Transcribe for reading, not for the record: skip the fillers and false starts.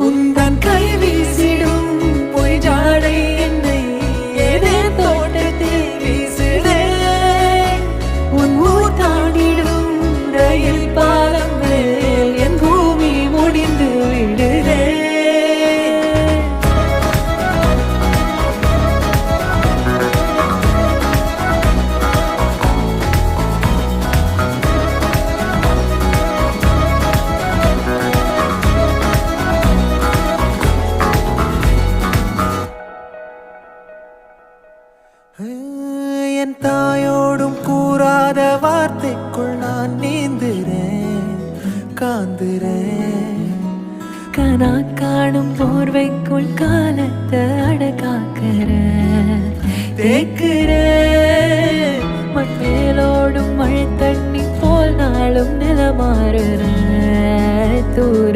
உந்தன் கை வீசிடும் பொய் ஜாடை என்னை ஏதே தோட்டத்தில் வீசுதே. உன் ஊர் தாண்டிடும் ரயில் பாலம் மேல் என் பூமி முடிந்து விடுதே. என் தாயோடும் கூறாத வார்த்தைக்குள் நான் நீந்துறேன், காந்துறேன். கனா காணும் போர்வைக்குள் காலத்தை அடக்காக்கிற தேக்குற. மண்மேலோடும் மழை தண்ணி போல் நாளும் நிலமாறுற தூர